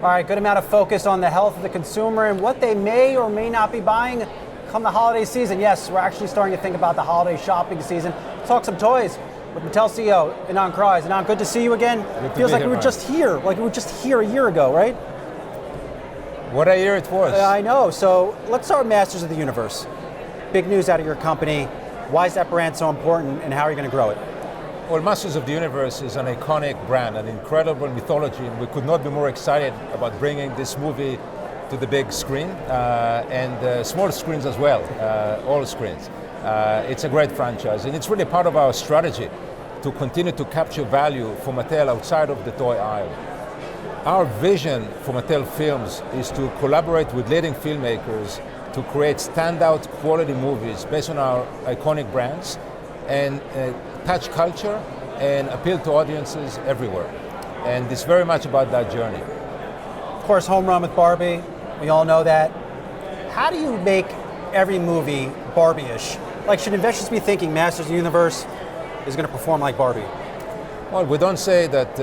All right, good amount of focus on the health of the consumer and what they may or may not be buying come the holiday season. Yes, we're actually starting to think about the holiday shopping season. Talk some toys with Mattel CEO, Ynon Kreiz. Ynon, good to see you again. It feels like we were just here, a year ago, right? What a year it was. I know. So let's start with Masters of the Universe. Big news out of your company. Why is that brand so important and how are you going to grow it? Well, Masters of the Universe is an iconic brand, an incredible mythology, and we could not be more excited about bringing this movie to the big screen and small screens as well, all screens. It's a great franchise, and it's really part of our strategy to continue to capture value for Mattel outside of the toy aisle. Our vision for Mattel Films is to collaborate with leading filmmakers to create standout quality movies based on our iconic brands and touch culture and appeal to audiences everywhere. And it's very much about that journey. Of course, home run with Barbie. We all know that. How do you make every movie Barbie-ish? Like, should investors be thinking Masters of the Universe is going to perform like Barbie? Well, we don't say that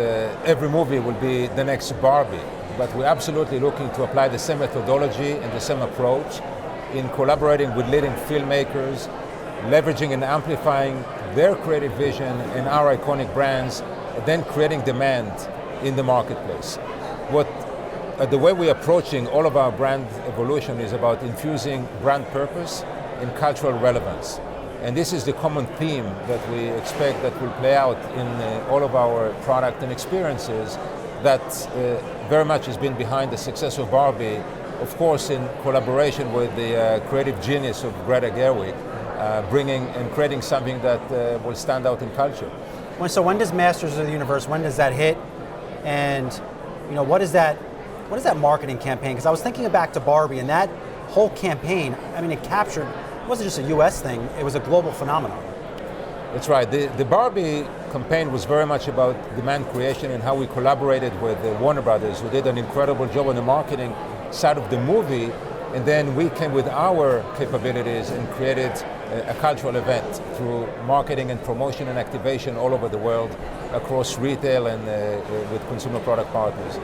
every movie will be the next Barbie, but we're absolutely looking to apply the same methodology and the same approach in collaborating with leading filmmakers, leveraging and amplifying their creative vision and our iconic brands, and then creating demand in the marketplace. The way we're approaching all of our brand evolution is about infusing brand purpose and cultural relevance. And this is the common theme that we expect that will play out in all of our product and experiences that very much has been behind the success of Barbie, of course in collaboration with the creative genius of Greta Gerwig, bringing and creating something that will stand out in culture. So when does Masters of the Universe, when does that hit? And what is that marketing campaign? Because I was thinking back to Barbie and that whole campaign, it captured, it wasn't just a US thing, it was a global phenomenon. That's right. The Barbie campaign was very much about demand creation and how we collaborated with Warner Brothers, who did an incredible job on the marketing side of the movie. And then we came with our capabilities and created a cultural event through marketing and promotion and activation all over the world across retail and with consumer product partners.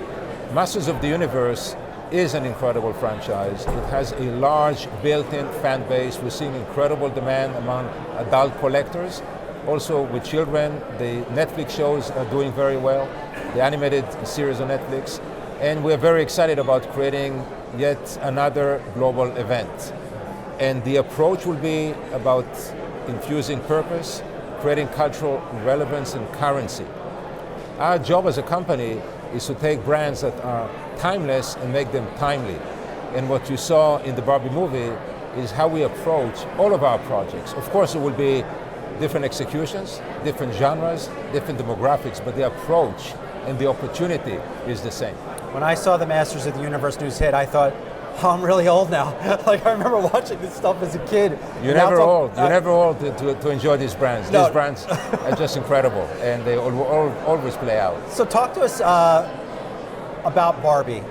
Masters of the Universe is an incredible franchise. It has a large built-in fan base. We're seeing incredible demand among adult collectors. Also with children, the Netflix shows are doing very well, the animated series on Netflix. And we're very excited about creating yet another global event. And the approach will be about infusing purpose, creating cultural relevance and currency. Our job as a company is to take brands that are timeless and make them timely. And what you saw in the Barbie movie is how we approach all of our projects. Of course, it will be different executions, different genres, different demographics, but the approach and the opportunity is the same. When I saw the Masters of the Universe news hit, I thought, I'm really old now. I remember watching this stuff as a kid. You're never old. You're never old to enjoy these brands. No. These brands are just incredible, and they always play out. So talk to us about Barbie.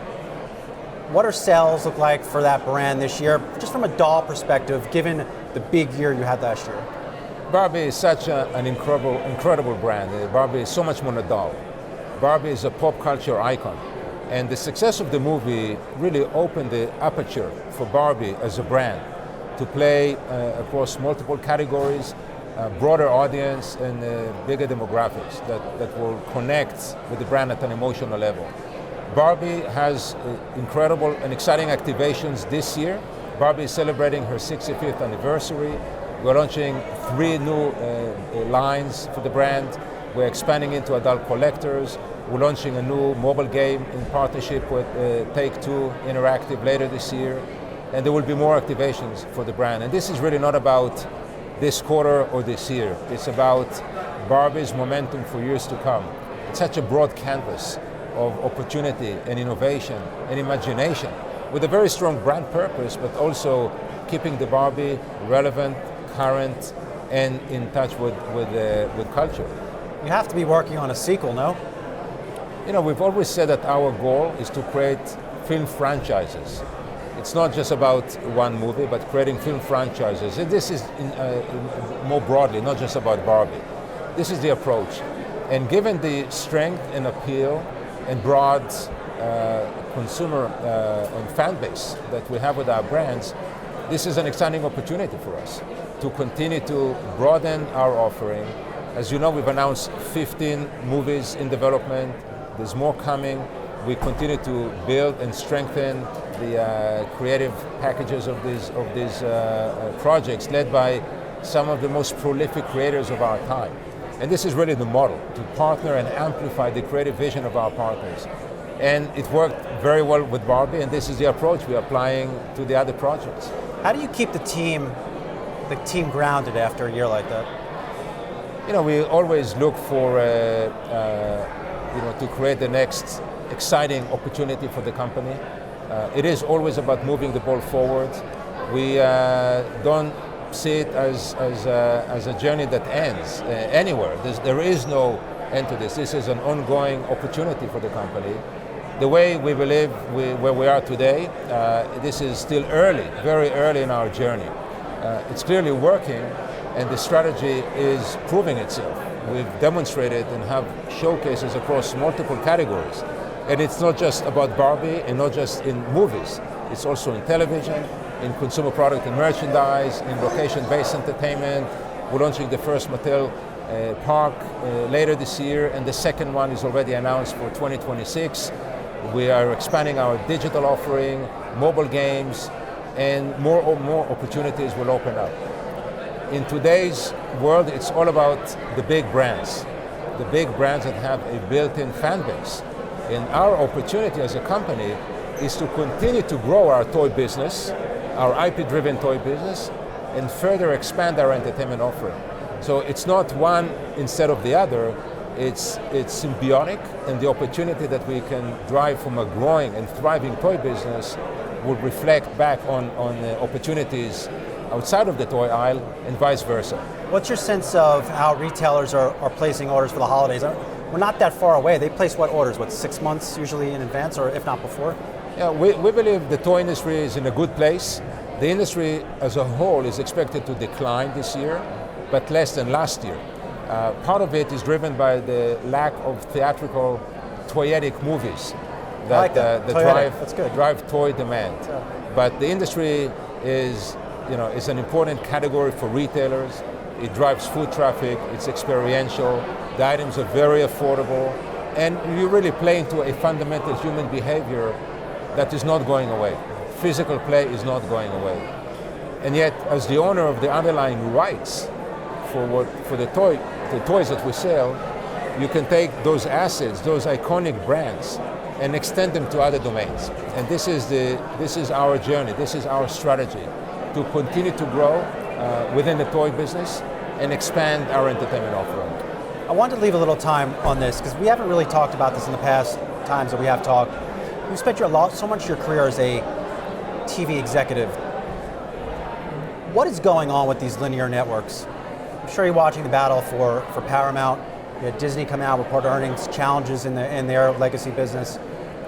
What are sales look like for that brand this year, just from a doll perspective, given the big year you had last year? Barbie is such an incredible brand. Barbie is so much more than a doll. Barbie is a pop culture icon. And the success of the movie really opened the aperture for Barbie as a brand to play across multiple categories, broader audience, and bigger demographics that will connect with the brand at an emotional level. Barbie has incredible and exciting activations this year. Barbie is celebrating her 65th anniversary. We're launching 3 new lines for the brand. We're expanding into adult collectors. We're launching a new mobile game in partnership with Take-Two Interactive later this year. And there will be more activations for the brand. And this is really not about this quarter or this year. It's about Barbie's momentum for years to come. It's such a broad canvas of opportunity and innovation and imagination with a very strong brand purpose, but also keeping the Barbie relevant, current, and in touch with culture. You have to be working on a sequel, no? We've always said that our goal is to create film franchises. It's not just about one movie, but creating film franchises. And this is more broadly, not just about Barbie. This is the approach. And given the strength and appeal and broad consumer and fan base that we have with our brands, this is an exciting opportunity for us to continue to broaden our offering. As you know, we've announced 15 movies in development. There's more coming. We continue to build and strengthen the creative packages of these projects, led by some of the most prolific creators of our time. And this is really the model, to partner and amplify the creative vision of our partners. And it worked very well with Barbie, and this is the approach we're applying to the other projects. How do you keep the team grounded after a year like that? You know, we always look for to create the next exciting opportunity for the company. It is always about moving the ball forward. We don't see it as a journey that ends anywhere. There is no end to this. This is an ongoing opportunity for the company. The way we believe where we are today, this is still early, very early in our journey. It's clearly working, and the strategy is proving itself. We've demonstrated and have showcases across multiple categories. And it's not just about Barbie and not just in movies. It's also in television, in consumer product and merchandise, in location-based entertainment. We're launching the first Mattel park later this year, and the second one is already announced for 2026. We are expanding our digital offering, mobile games, and more opportunities will open up. In today's world, it's all about the big brands that have a built-in fan base. And our opportunity as a company is to continue to grow our toy business, our IP-driven toy business, and further expand our entertainment offering. So it's not one instead of the other, it's symbiotic, and the opportunity that we can drive from a growing and thriving toy business will reflect back on opportunities outside of the toy aisle and vice versa. What's your sense of how retailers are placing orders for the holidays? We're not that far away. They place what orders, 6 months usually in advance, or if not before? Yeah, we believe the toy industry is in a good place. The industry as a whole is expected to decline this year, but less than last year. Part of it is driven by the lack of theatrical toyetic movies that drive toy demand. Yeah. But the industry is an important category for retailers. It drives foot traffic, it's experiential, the items are very affordable, and you really play into a fundamental human behavior that is not going away. Physical play is not going away. And yet, as the owner of the underlying rights for the toys that we sell, you can take those assets, those iconic brands, and extend them to other domains. And this is our journey, this is our strategy, to continue to grow within the toy business and expand our entertainment offering. I wanted to leave a little time on this because we haven't really talked about this in the past times that we have talked. You spent so much of your career as a TV executive. What is going on with these linear networks? I'm sure you're watching the battle for Paramount. You had Disney come out, report earnings, challenges in their legacy business.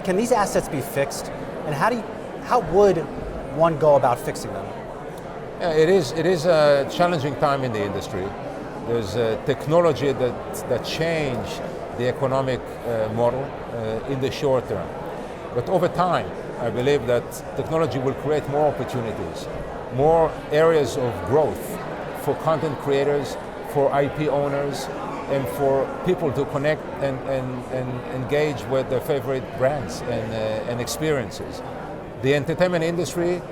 Can these assets be fixed? And how would one go about fixing them? Yeah, it is a challenging time in the industry. There's technology that changed the economic model in the short term. But over time, I believe that technology will create more opportunities, more areas of growth for content creators, for IP owners, and for people to connect and engage with their favorite brands and experiences. The entertainment industry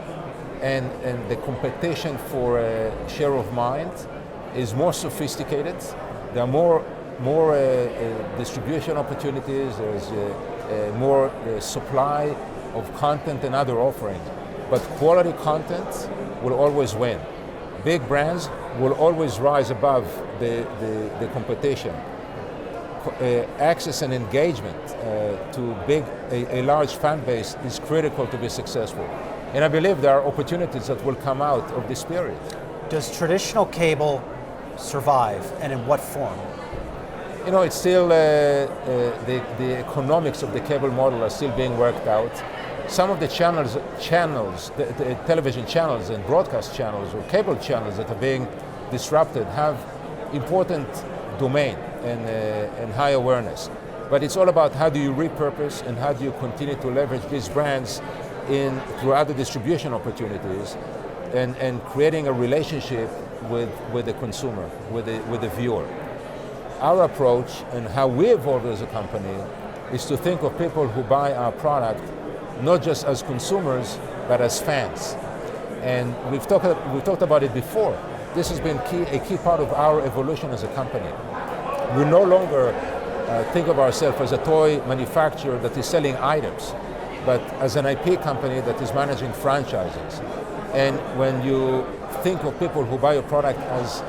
and the competition for share of mind is more sophisticated. There are more distribution opportunities. There's more supply of content and other offerings. But quality content will always win. Big brands will always rise above the competition. Access and engagement to a large fan base is critical to be successful. And I believe there are opportunities that will come out of this period. Does traditional cable survive, and in what form? It's still the economics of the cable model are still being worked out. Some of the channels, the television channels and broadcast channels or cable channels that are being disrupted have important domain and high awareness. But it's all about how do you repurpose and how do you continue to leverage these brands through other distribution opportunities and creating a relationship with the consumer, with the viewer. Our approach and how we evolve as a company is to think of people who buy our product not just as consumers, but as fans. And we've talked about it before. This has been a key part of our evolution as a company. We no longer think of ourselves as a toy manufacturer that is selling items, but as an IP company that is managing franchises. And when you think of people who buy a product as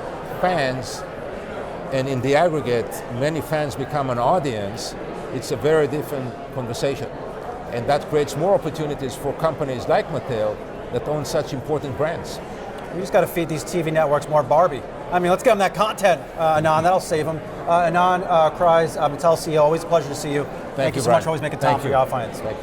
fans, and in the aggregate, many fans become an audience, it's a very different conversation. And that creates more opportunities for companies like Mattel that own such important brands. We just got to feed these TV networks more Barbie. I mean, let's get them that content, Ynon, that'll save them. Ynon, Kreiz, Mattel CEO, always a pleasure to see you. Thank you so much for always making time for Yahoo Finance.